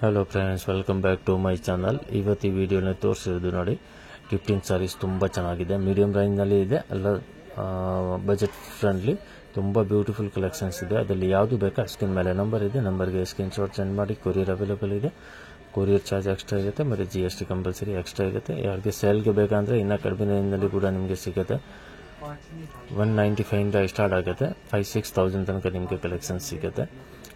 Hello friends, welcome back to my channel. ಇವತ್ತು ಈ ವಿಡಿಯೋನ ತೋರಿಸಿರೋದು ನೋಡಿ, ಗಿಫ್ಟಿಂಗ್ ಸಾರೀಸ್ ತುಂಬ ಚೆನ್ನಾಗಿದೆ. ಮೀಡಿಯಂ ರೇಂಜ್ನಲ್ಲಿ ಇದೆ, ಎಲ್ಲ ಬಜೆಟ್ ಫ್ರೆಂಡ್ಲಿ, ತುಂಬ ಬ್ಯೂಟಿಫುಲ್ ಕಲೆಕ್ಷನ್ಸ್ ಇದೆ. ಅದರಲ್ಲಿ ಯಾವುದು ಬೇಕಾ ಸ್ಕ್ರೀನ್ ಮೇಲೆ ನಂಬರ್ ಇದೆ, ನಂಬರ್ಗೆ ಸ್ಕ್ರೀನ್ ಶಾಟ್ ಸೆಂಡ್ ಮಾಡಿ. ಕೊರಿಯರ್ ಅವೈಲೇಬಲ್ ಇದೆ, ಕೊರಿಯರ್ ಚಾರ್ಜ್ ಎಕ್ಸ್ಟ್ರಾ ಇರುತ್ತೆ, ಮತ್ತು GST ಕಂಪಲ್ಸರಿ ಎಕ್ಸ್ಟ್ರಾ ಇರುತ್ತೆ. ಯಾರಿಗೆ ಸೇಲ್ಗೆ ಬೇಕಂದರೆ ಇನ್ನೂ ಕಡಿಮೆ ರೇಂಜ್ನಲ್ಲಿ ಕೂಡ ನಿಮಗೆ ಸಿಗುತ್ತೆ. 195 ಸ್ಟಾರ್ಟ್ ಆಗುತ್ತೆ, 5,000-6,000 ತನಕ ನಿಮಗೆ ಕಲೆಕ್ಷನ್ಸ್ ಸಿಗುತ್ತೆ.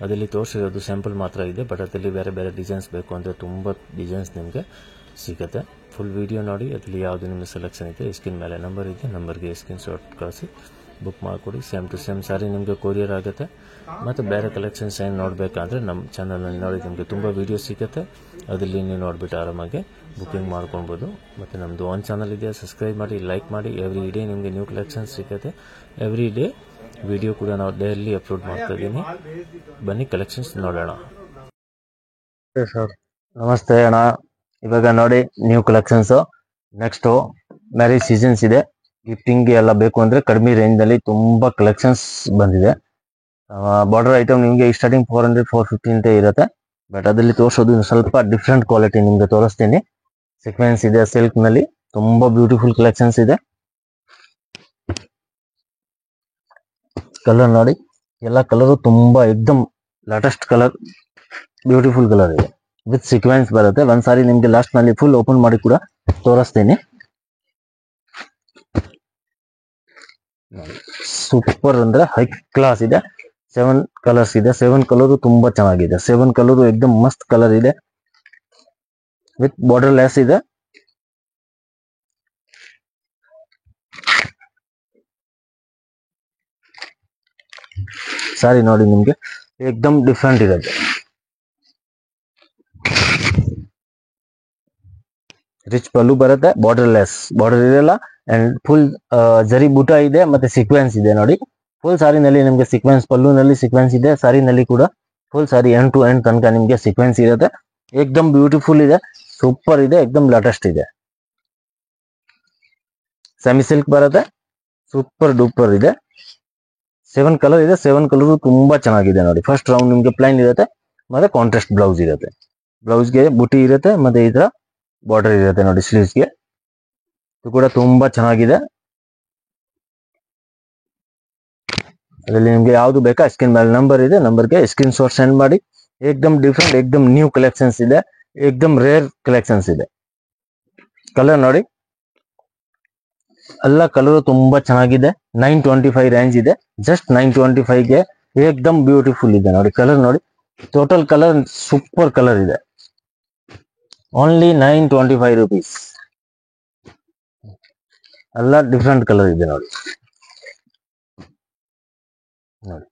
ಅದರಲ್ಲಿ ತೋರಿಸಿರೋದು ಸ್ಯಾಂಪಲ್ ಮಾತ್ರ ಇದೆ, ಬಟ್ ಅದರಲ್ಲಿ ಬೇರೆ ಬೇರೆ ಡಿಸೈನ್ಸ್ ಬೇಕು ಅಂದರೆ ತುಂಬ ಡಿಸೈನ್ಸ್ ನಿಮಗೆ ಸಿಗುತ್ತೆ. ಫುಲ್ ವಿಡಿಯೋ ನೋಡಿ, ಅದರಲ್ಲಿ ಯಾವುದು ನಿಮ್ಮ ಸೆಲೆಕ್ಷನ್ ಇದೆ ಸ್ಕ್ರೀನ್ ಮೇಲೆ ನಂಬರ್ ಇದೆ, ನಂಬರ್ಗೆ ಸ್ಕ್ರೀನ್ ಶಾಟ್ ಕಳಿಸಿ ಬುಕ್ ಮಾಡಿಕೊಡಿ. ಸೇಮ್ ಟು ಸೇಮ್ ಸಾರಿ ನಿಮಗೆ ಕೊರಿಯರ್ ಆಗುತ್ತೆ. ಮತ್ತು ಬೇರೆ ಕಲೆಕ್ಷನ್ಸ್ ಏನು ನೋಡಬೇಕಂದ್ರೆ ನಮ್ಮ ಚಾನಲ್ನಲ್ಲಿ ನೋಡಿ, ನಿಮಗೆ ತುಂಬ ವೀಡಿಯೋ ಸಿಗುತ್ತೆ. ಅದರಲ್ಲಿ ನೀವು ನೋಡಿಬಿಟ್ಟು ಆರಾಮಾಗಿ ಬುಕ್ಕಿಂಗ್ ಮಾಡ್ಕೊಳ್ಬೋದು. ಮತ್ತು ನಮ್ಮದು ಒಂದು ಚಾನಲ್ ಇದೆ, ಸಬ್ಸ್ಕ್ರೈಬ್ ಮಾಡಿ, ಲೈಕ್ ಮಾಡಿ. ಎವ್ರಿ ಡೇ ನಿಮಗೆ ನ್ಯೂ ಕಲೆಕ್ಷನ್ಸ್ ಸಿಗುತ್ತೆ. ಎವ್ರಿ ಡೇ ವಿಡಿಯೋ ಕೂಡ ನಾವು ಡೈಲಿ ಅಪ್ಲೋಡ್ ಮಾಡ್ತಾ ಇದ್ದೀನಿ. ಬನ್ನಿ ಕಲೆಕ್ಷನ್ಸ್ ನೋಡೋಣ. ಸರ್ ನಮಸ್ತೆ ಅಣ್ಣ. ಇವಾಗ ನೋಡಿ new collections. Next marriage seasons ಇದೆ, ಗಿಫ್ಟಿಂಗ್ ಎಲ್ಲ ಬೇಕು ಅಂದ್ರೆ ಕಡಿಮೆ ರೇಂಜ್ ನಲ್ಲಿ ತುಂಬಾ ಕಲೆಕ್ಷನ್ಸ್ ಬಂದಿದೆ. ಬಾರ್ಡರ್ ಐಟಮ್ ನಿಮಗೆ ಸ್ಟಾರ್ಟಿಂಗ್ 400-450 ಅಂತ ಇರುತ್ತೆ. ಬಟ್ ಅದರಲ್ಲಿ ತೋರಿಸೋದು ಸ್ವಲ್ಪ ಡಿಫ್ರೆಂಟ್ ಕ್ವಾಲಿಟಿ ನಿಮ್ಗೆ ತೋರಿಸ್ತೀನಿ. ಸೀಕ್ವೆನ್ಸ್ ಇದೆ, ಸಿಲ್ಕ್ ನಲ್ಲಿ ತುಂಬಾ ಬ್ಯೂಟಿಫುಲ್ ಕಲೆಕ್ಷನ್ಸ್ ಇದೆ. ಕಲರ್ ನೋಡಿ, ಎಲ್ಲ ಕಲರು ತುಂಬಾ ಎಕ್ದಮ್ ಲೇಟೆಸ್ಟ್ ಕಲರ್, ಬ್ಯೂಟಿಫುಲ್ ಕಲರ್ ಇದೆ. ವಿತ್ ಸೀಕ್ವೆನ್ಸ್ ಬರುತ್ತೆ. ಒಂದ್ಸಾರಿ ನಿಮ್ಗೆ ಲಾಸ್ಟ್ ನಲ್ಲಿ ಫುಲ್ ಓಪನ್ ಮಾಡಿ ಕೂಡ ತೋರಿಸ್ತೀನಿ. ಸೂಪರ್ ಅಂದ್ರೆ ಹೈ ಕ್ಲಾಸ್ ಇದೆ. 7 ಕಲರ್ಸ್ ಇದೆ. 7 ಕಲರ್ ತುಂಬಾ ಚೆನ್ನಾಗಿದೆ. 7 ಕಲರ್ ಎಕ್ದಮ್ ಮಸ್ತ್ ಕಲರ್ ಇದೆ. ವಿತ್ ಬಾರ್ಡರ್ ಲೆಸ್ ಇದೆ. ಸಾರಿ ನೋಡಿ, ನಿಮ್ಗೆ ಎಕ್ದಮ್ ಡಿಫ್ರೆಂಟ್ ಇರುತ್ತೆ. ರಿಚ್ ಪಲ್ಲು ಬರುತ್ತೆ, ಬಾರ್ಡರ್ ಲೆಸ್, ಬಾರ್ಡರ್ ಇರಲ್ಲ. ಅಂಡ್ ಫುಲ್ ಜರಿ ಬೂಟ ಇದೆ, ಮತ್ತೆ ಸೀಕ್ವೆನ್ಸ್ ಇದೆ ನೋಡಿ. ಫುಲ್ ಸಾರಿನಲ್ಲಿ ನಿಮ್ಗೆ ಸೀಕ್ವೆನ್ಸ್, ಪಲ್ಲುನಲ್ಲಿ ಸೀಕ್ವೆನ್ಸ್ ಇದೆ, ಸಾರಿನಲ್ಲಿ ಕೂಡ full sari end to end ತನಕ ನಿಮ್ಗೆ ಸೀಕ್ವೆನ್ಸ್ ಇರುತ್ತೆ. ಎಕ್ದಮ್ ಬ್ಯೂಟಿಫುಲ್ ಇದೆ, ಸೂಪರ್ ಇದೆ, ಎಕ್ದಮ್ ಲೇಟೆಸ್ಟ್ ಇದೆ. ಸೆಮಿ ಸಿಲ್ಕ್ ಬರುತ್ತೆ, ಸೂಪರ್ ಡೂಪರ್ ಇದೆ. 7 ಕಲರ್ ಇದೆ. 7 ಕಲರ್ ತುಂಬಾ ಚೆನ್ನಾಗಿದೆ ನೋಡಿ. ಫಸ್ಟ್ ರೌಂಡ್ ನಿಮ್ಗೆ ಪ್ಲೈನ್ ಇರುತ್ತೆ, ಮತ್ತೆ ಕಾಂಟ್ರಾಸ್ಟ್ ಬ್ಲೌಸ್ ಇರುತ್ತೆ. ಬ್ಲೌಸ್ಗೆ ಬುಟಿ ಇರುತ್ತೆ, ಮತ್ತೆ ಈ ತರ ಬಾರ್ಡರ್ ಇರುತ್ತೆ ನೋಡಿ ಸ್ಲೀವ್ಸ್ಗೆ. ಇದು ಕೂಡ ತುಂಬಾ ಚೆನ್ನಾಗಿದೆ. ಅದರಲ್ಲಿ ನಿಮ್ಗೆ ಯಾವ್ದು ಬೇಕಾ ಸ್ಕ್ರೀನ್ ಮೇಲೆ ನಂಬರ್ ಇದೆ, ನಂಬರ್ಗೆ ಸ್ಕ್ರೀನ್ ಶಾಟ್ ಸೆಂಡ್ ಮಾಡಿ. ಏಕ್ದಮ್ ಡಿಫ್ರೆಂಟ್, ಏಕ್ದಮ್ ನ್ಯೂ ಕಲೆಕ್ಷನ್ಸ್ ಇದೆ, ಏಕ್ದಮ್ ರೇರ್ ಕಲೆಕ್ಷನ್ಸ್ ಇದೆ. ಕಲರ್ ನೋಡಿ, ಎಲ್ಲ ಕಲರ್ ತುಂಬಾ ಚೆನ್ನಾಗಿದೆ. 925 ರೇಂಜ್ ಇದೆ. ಜಸ್ಟ್ 925ಗೆ ಏಕ್ದಮ್ ಬ್ಯೂಟಿಫುಲ್ ಇದೆ ನೋಡಿ. ಕಲರ್ ನೋಡಿ, ಟೋಟಲ್ ಕಲರ್ ಸೂಪರ್ ಕಲರ್ ಇದೆ. Only 925 rupees. ಎಲ್ಲ ಡಿಫ್ರೆಂಟ್ ಕಲರ್ ಇದೆ ನೋಡಿ. ನೋಡಿ,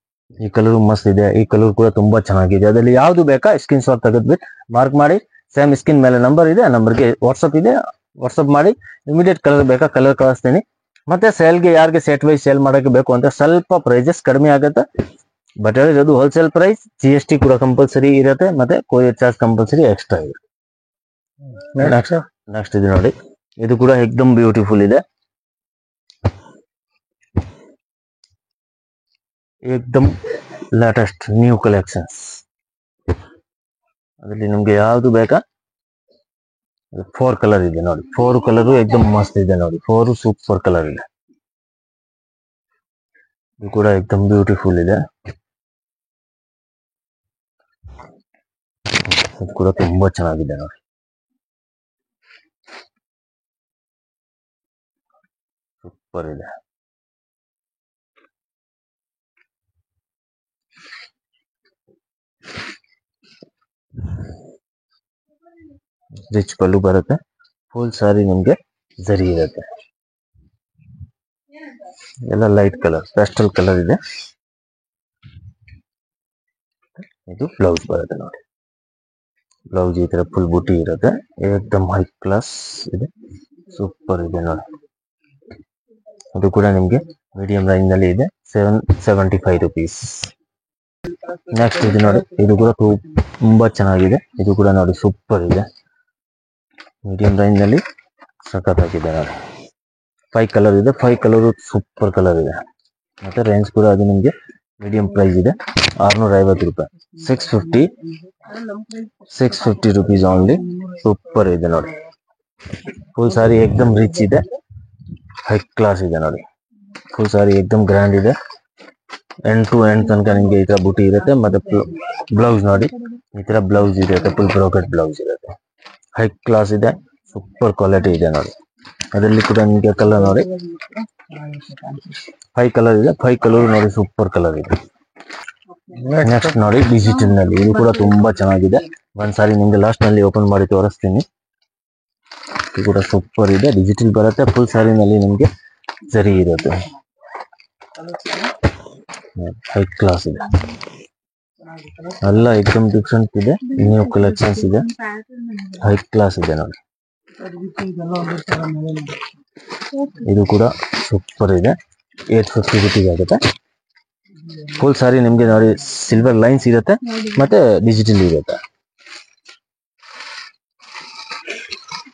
ಈ ಕಲರ್ ಮಸ್ತ್ ಇದೆ. ಈ ಕಲರ್ ಕೂಡ ತುಂಬಾ ಚೆನ್ನಾಗಿದೆ. ಅದರಲ್ಲಿ ಯಾವ್ದು ಬೇಕಾ ಸ್ಕ್ರೀನ್ ಶಾಟ್ ತೆಗೆದ್ಬಿಟ್ಟು ಮಾರ್ಕ್ ಮಾಡಿ. ಸೇಮ್ ಸ್ಕ್ರೀನ್ ಮೇಲೆ ನಂಬರ್ ಇದೆ, ನಂಬರ್ಗೆ ವಾಟ್ಸಪ್ ಇದೆ, ವಾಟ್ಸಪ್ ಮಾಡಿ. ಇಮಿಡಿಯೇಟ್ ಕಲರ್ ಬೇಕಾ ಕಲರ್ ಕಳಿಸ್ತೀನಿ. ಮತ್ತೆ ಸೇಲ್ಗೆ ಯಾರಿಗೆ ಸೆಟ್ ವೈಸ್ ಸೇಲ್ ಮಾಡಕ್ಕೆ ಬೇಕು ಅಂತ ಸ್ವಲ್ಪ ಪ್ರೈಸಸ್ ಕಡಿಮೆ ಆಗುತ್ತೆ. ಬಟ್ ಹೇಳಿರೋದು ಹೋಲ್ಸೇಲ್ ಪ್ರೈಸ್. GST ಕೂಡ ಕಂಪಲ್ಸರಿ ಇರುತ್ತೆ, ಮತ್ತೆ ಕೊರಿಯರ್ ಚಾರ್ಜ್ ಕಂಪಲ್ಸರಿ ಎಕ್ಸ್ಟ್ರಾ ಇದೆ. ನೆಕ್ಸ್ಟ್ ಇದೆ ನೋಡಿ, ಇದು ಕೂಡ ಎಕ್ದಮ್ ಬ್ಯೂಟಿಫುಲ್ ಇದೆ. ಏಕ್ದಮ್ ಲೇಟೆಸ್ಟ್ ನ್ಯೂ ಕಲೆಕ್ಷನ್ಸ್. ಅದರಲ್ಲಿ ನಿಮ್ಗೆ ಯಾವ್ದು ಬೇಕಾ 4 ಕಲರ್ ಇದೆ ನೋಡಿ. 4 ಕಲರ್ ಎಕ್ದಮ್ ಮಸ್ತ್ ಇದೆ ನೋಡಿ. 4 ಸೂಪರ್ ಕಲರ್ ಇದೆ. ಇದು ಕೂಡ ಎಕ್ದಮ್ ಬ್ಯೂಟಿಫುಲ್ ಇದೆ. ಇದು ಕೂಡ ತುಂಬಾ ಚೆನ್ನಾಗಿದೆ ನೋಡಿ. ಸೂಪರ್ ಇದೆ. ರಿಚ್ ಪಲ್ಲು ಬರುತ್ತೆ. ಫುಲ್ ಸಾರಿ ನಿಮ್ಗೆ ಜರಿ ಇರುತ್ತೆ. ಎಲ್ಲ ಲೈಟ್ ಕಲರ್, ಪೇಸ್ಟಲ್ ಕಲರ್ ಇದೆ. ಇದು ಬ್ಲೌಸ್ ಬರುತ್ತೆ ನೋಡಿ. ಬ್ಲೌಸ್ ಈ ತರ ಫುಲ್ ಬೂಟಿ ಇರುತ್ತೆ. ಏಕ್ದಮ್ ಹೈ ಕ್ಲಾಸ್ ಇದೆ, ಸೂಪರ್ ಇದೆ ನೋಡಿ. ಅದು ಕೂಡ ನಿಮ್ಗೆ ಮೀಡಿಯಂ ರೇಂಜ್ ನಲ್ಲಿ ಇದೆ. 775 rupees. ನೆಕ್ಸ್ಟ್ ಇದು ನೋಡಿ, ಇದು ಕೂಡ ತುಂಬಾ ಚೆನ್ನಾಗಿದೆ. ಇದು ಕೂಡ ನೋಡಿ ಸೂಪರ್ ಇದೆ. ಮೀಡಿಯಂ ರೇಂಜ್ ನಲ್ಲಿ ಸಖತ್ತಾಗಿದೆ ನೋಡಿ. 5 ಕಲರ್ ಇದೆ. 5 ಕಲರ್ ಸೂಪರ್ ಕಲರ್ ಇದೆ. ಮತ್ತೆ ರೇಂಜ್ ಕೂಡ ಅದು ನಿಮ್ಗೆ ಮೀಡಿಯಂ ಪ್ರೈಸ್ ಇದೆ. 650 ರೂಪಾಯಿ. 650 650 rupees only. ಸೂಪರ್ ಇದೆ ನೋಡಿ. ಫುಲ್ ಸಾರಿ ಏಕ್ದಮ್ ರಿಚ್ ಇದೆ, ಹೈ ಕ್ಲಾಸ್ ಇದೆ ನೋಡಿ. ಫುಲ್ ಸಾರಿ ಏಕ್ದಮ್ ಗ್ರ್ಯಾಂಡ್ ಇದೆ. ಎಂಡ್ ಟು ಎಂಡ್ ತನಕ ನಿಮ್ಗೆ ಈ ತರ ಬುಟಿ ಇರುತ್ತೆ. ಮತ್ತೆ ಬ್ಲೌಸ್ ನೋಡಿ, ಈ ತರ ಬ್ಲೌಸ್ ಇರುತ್ತೆ, ಫುಲ್ ಬ್ರೋಕೆಟ್ ಬ್ಲೌಸ್ ಇರುತ್ತೆ. ಹೈ ಕ್ಲಾಸ್ ಇದೆ, ಸೂಪರ್ ಕ್ವಾಲಿಟಿ ಇದೆ ನೋಡಿ. ಅದರಲ್ಲಿ ಕೂಡ ನಿಮಗೆ ಕಲರ್ ನೋಡಿ, 5 ಕಲರ್ ಇದೆ. 5 ಕಲರ್ ನೋಡಿ, ಸೂಪರ್ ಕಲರ್ ಇದೆ. ನೆಕ್ಸ್ಟ್ ನೋಡಿ ಡಿಜಿಟಲ್ ನಲ್ಲಿ, ಇದು ಕೂಡ ತುಂಬಾ ಚೆನ್ನಾಗಿದೆ. ಒಂದ್ಸಾರಿ ನಿಮ್ಗೆ ಲಾಸ್ಟ್ ನಲ್ಲಿ ಓಪನ್ ಮಾಡಿ ತೋರಿಸ್ತೀನಿ. ಇದು ಕೂಡ ಸೂಪರ್ ಇದೆ, ಡಿಜಿಟಲ್ ಬರುತ್ತೆ. ಫುಲ್ ಸ್ಯಾರಿನಲ್ಲಿ ನಿಮ್ಗೆ ಸರಿ ಇರುತ್ತೆ, ಹೈ ಕ್ಲಾಸ್ ಇದೆ. ಎಲ್ಲ ಎಕ್ದಮ್ ಡಿಫ್ರೆಂಟ್ ಇದೆ, ನ್ಯೂ ಕಲೆಕ್ಷನ್ಸ್ ಇದೆ, ಹೈ ಕ್ಲಾಸ್ ಇದೆ ನೋಡಿ. ಇದು ಕೂಡ ಸೂಪರ್ ಇದೆ, 850 rupees ಆಗುತ್ತೆ. ಫುಲ್ ಸಾರಿ ನಿಮ್ಗೆ ನೋಡಿ ಸಿಲ್ವರ್ ಲೈನ್ಸ್ ಇರುತ್ತೆ, ಮತ್ತೆ ಡಿಜಿಟಲ್ ಇರುತ್ತೆ.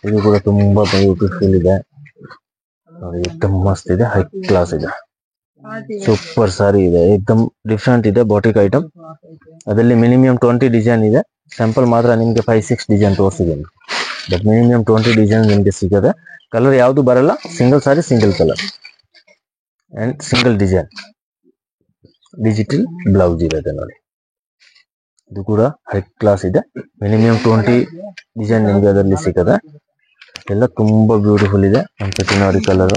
ಇದು ಕೂಡ ತುಂಬಾ ಬ್ಯೂಟಿಫುಲ್ ಇದೆ ನೋಡಿ, ಏಕ್ದಮ್ ಮಸ್ತ್ ಇದೆ, ಹೈ ಕ್ಲಾಸ್ ಇದೆ, ಸೂಪರ್ ಸಾರಿ ಇದೆ, ಏಕ್ದಮ್ ಡಿಫ್ರೆಂಟ್ ಇದೆ. ಬಾಟಿಕ್ ಐಟಮ್, ಅದರಲ್ಲಿ ಮಿನಿಮಮ್ 20 ಡಿಸೈನ್ ಇದೆ. ಸ್ಯಾಂಪಲ್ ಮಾತ್ರ ನಿಮ್ಗೆ 5-6 ಡಿಸೈನ್ ತೋರಿಸಿದ್ದೀನಿ, ಬಟ್ ಮಿನಿಮಮ್ 20 ಡಿಸೈನ್ ನಿಮ್ಗೆ ಸಿಗುತ್ತೆ. ಕಲರ್ ಯಾವುದು ಬರಲ್ಲ, single sorry single colour and single design. Digital blouse ಇರುತ್ತೆ ನೋಡಿ. ಇದು ಕೂಡ ಹೈ ಕ್ಲಾಸ್ ಇದೆ, ಮಿನಿಮಮ್ 20 ಡಿಸೈನ್ ನಿಮ್ಗೆ ಅದರಲ್ಲಿ ಸಿಗುತ್ತೆ. ಎಲ್ಲ ತುಂಬಾ ಬ್ಯೂಟಿಫುಲ್ ಇದೆ. ಒಂದ್ಸತಿ ನೋಡಿ ಕಲರ್,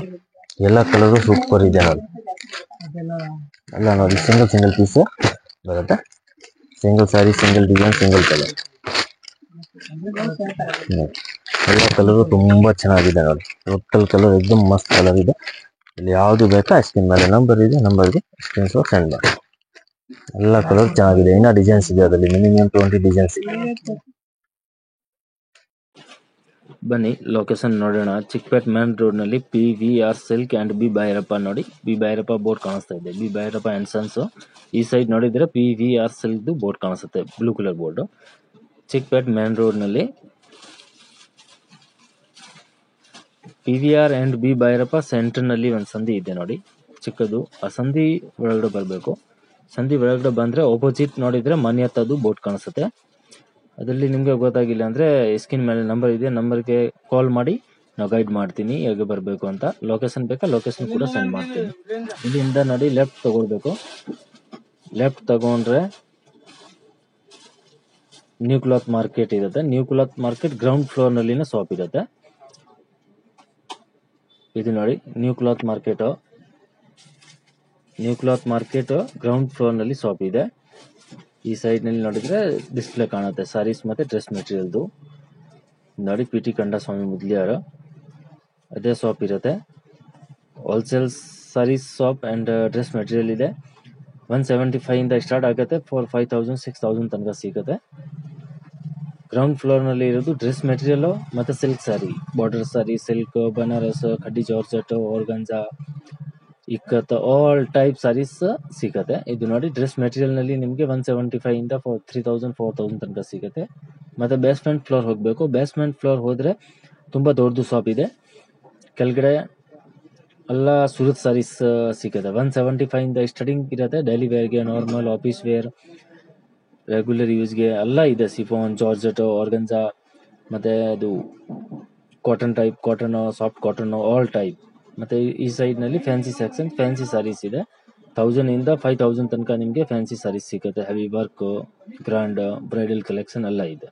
ಎಲ್ಲ ಕಲರು ಸೂಪರ್ ಇದೆ ನೋಡಿ. ಎಲ್ಲ ನೋಡಿ ಸಿಂಗಲ್ ಪೀಸ್ ಬರುತ್ತೆ, ಸಿಂಗಲ್ ಸಾರಿ, ಸಿಂಗಲ್ ಡಿಸೈನ್, ಸಿಂಗಲ್ ಕಲರ್. ಎಲ್ಲ ಕಲರು ತುಂಬಾ ಚೆನ್ನಾಗಿದೆ ನೋಡಿ. ಟೋಟಲ್ ಕಲರ್ ಎಕ್ದಮ್ ಮಸ್ತ್ ಕಲರ್ ಇದೆ. ಇಲ್ಲಿ ಯಾವುದು ಬೇಕಾ ಸ್ಕ್ರೀನ್ ಮೇಲೆ ನಂಬರ್ ಇದೆ, ನಂಬರ್ಗೆ ಸ್ಕ್ರೀನ್ ಶಾಟ್ ಸೆಂಡ್ ಮಾಡಿ. ಎಲ್ಲ ಕಲರ್ ಚೆನ್ನಾಗಿದೆ. ಇನ್ನ ಡಿಸೈನ್ಸ್ ಇದೆ ಅದರಲ್ಲಿ, ಮಿನಿಮಮ್ 20 ಡಿಸೈನ್ಸ್ ಇದೆ. ಬನ್ನಿ ಲೊಕೇಶನ್ ನೋಡೋಣ. ಚಿಕ್ಕಪೇಟ್ ಮೇನ್ ರೋಡ್ ನಲ್ಲಿ PVR silk and B Bhyrappa ನೋಡಿ, ಬಿ ಭೈರಪ್ಪ ಬೋರ್ಡ್ ಕಾಣಿಸ್ತಾ ಇದೆ, ಬಿ ಭೈರಪ್ಪ ಅಂಡ್ ಸನ್ಸ್. ಈ ಸೈಡ್ ನೋಡಿದ್ರೆ PVR ಸಿಲ್ಕ್ ಬೋರ್ಡ್ ಕಾಣಿಸುತ್ತೆ, blue colour board. Chickpet main road ನಲ್ಲಿ PVR and B Bhyrappa centre ನಲ್ಲಿ ಒಂದು ಸಂಧಿ ಇದೆ ನೋಡಿ, ಚಿಕ್ಕದು. ಆ ಸಂಧಿ ಒಳಗಡೆ ಬರಬೇಕು. ಸಂಧಿ ಒಳಗಡೆ ಬಂದ್ರೆ ಆಪೋಸಿಟ್ ನೋಡಿದ್ರೆ ಮನೆ ಹತ್ತದು ಬೋರ್ಡ್ ಕಾಣಿಸುತ್ತೆ. ಅದರಲ್ಲಿ ನಿಮ್ಗೆ ಗೊತ್ತಾಗಿಲ್ಲ ಅಂದ್ರೆ ಸ್ಕ್ರೀನ್ ಮೇಲೆ ನಂಬರ್ ಇದೆ, ನಂಬರ್ಗೆ ಕಾಲ್ ಮಾಡಿ ನಾವು ಗೈಡ್ ಮಾಡ್ತೀನಿ ಹೇಗೆ ಬರಬೇಕು ಅಂತ. ಲೊಕೇಶನ್ ಬೇಕಾ, ಲೊಕೇಶನ್ ಕೂಡ ಸೆಂಡ್ ಮಾಡ್ತೀನಿ. ಇಲ್ಲಿಂದ ನೋಡಿ ಲೆಫ್ಟ್ ತಗೊಳ್ಬೇಕು. ಲೆಫ್ಟ್ ತಗೊಂಡ್ರೆ ನ್ಯೂ ಕ್ಲಾತ್ ಮಾರ್ಕೆಟ್ ಇರುತ್ತೆ. New cloth market ground floor ನಲ್ಲಿನ ಶಾಪ್ ಇರುತ್ತೆ. ಇದು ನೋಡಿ new cloth market. New cloth market ground floor ನಲ್ಲಿ ಶಾಪ್ ಇದೆ. ಈ ಸೈಡ್ ನಲ್ಲಿ ನೋಡಿದ್ರೆ ಡಿಸ್ಪ್ಲೇ ಕಾಣುತ್ತೆ ಸಾರೀಸ್ ಮತ್ತೆ ಡ್ರೆಸ್ ಮೆಟೀರಿಯಲ್ದು ನೋಡಿ. PT ಕಂಡಸ್ವಾಮಿ ಮುದ್ಲಿಯಾರ ಅದೇ ಶಾಪ್ ಇರುತ್ತೆ. Wholesale saris shop and dress material ಇದೆ. 175 ಇಂದ ಸ್ಟಾರ್ಟ್ ಆಗುತ್ತೆ, 5000 6000 ತನಕ ಸಿಗುತ್ತೆ. ಗ್ರೌಂಡ್ ಫ್ಲೋರ್ ನಲ್ಲಿ ಇರೋದು ಡ್ರೆಸ್ ಮೆಟೀರಿಯಲ್ ಮತ್ತೆ silk sari, border sari, silk, Banaras, khaddi georgette, organza, ikkat, all type saris ಸಿಗುತ್ತೆ. ಇದು ನೋಡಿ ಡ್ರೆಸ್ ಮೆಟೀರಿಯಲ್ ನಲ್ಲಿ ನಿಮಗೆ 175 ಇಂದ 3000 4000 ತನಕ ಸಿಗುತ್ತೆ. ಮತ್ತೆ ಬೇಸ್ಮೆಂಟ್ ಫ್ಲೋರ್ ಹೋಗ್ಬೇಕು. ಬೇಸ್ಮೆಂಟ್ ಫ್ಲೋರ್ ಹೋದ್ರೆ ತುಂಬಾ ದೊಡ್ಡದು ಶಾಪ್ ಇದೆ. ಕೆಳಗಡೆ ಎಲ್ಲ ಸೂರತ್ ಸಾರೀಸ್ ಸಿಗುತ್ತೆ. 175 ಇಂದ ಸ್ಟಾರ್ಟಿಂಗ್ ಇರುತ್ತೆ. ಡೈಲಿ ವೇರ್ಗೆ, ನಾರ್ಮಲ್ ಆಫೀಸ್ ವೇರ್, ರೆಗ್ಯುಲರ್ ಯೂಸ್ಗೆ ಎಲ್ಲ ಇದೆ. ಸಿಫಾನ್, ಜಾರ್ಜೆಟ್, ಆರ್ಗಂಜಾ, ಮತ್ತೆ ಅದು cotton type, cotton, soft cotton, all type. ಮತ್ತೆ ಈ ಸೈಡ್ ನಲ್ಲಿ ಫ್ಯಾನ್ಸಿ ಸೆಕ್ಷನ್, ಫ್ಯಾನ್ಸಿ ಸಾರೀಸ್ ಇದೆ. 1000 ಇಂದ 5000 ತನಕ ನಿಮಗೆ ಫ್ಯಾನ್ಸಿ ಸಾರೀಸ್ ಸಿಗುತ್ತೆ. Heavy work, grand, bridal collection ಎಲ್ಲ ಇದೆ.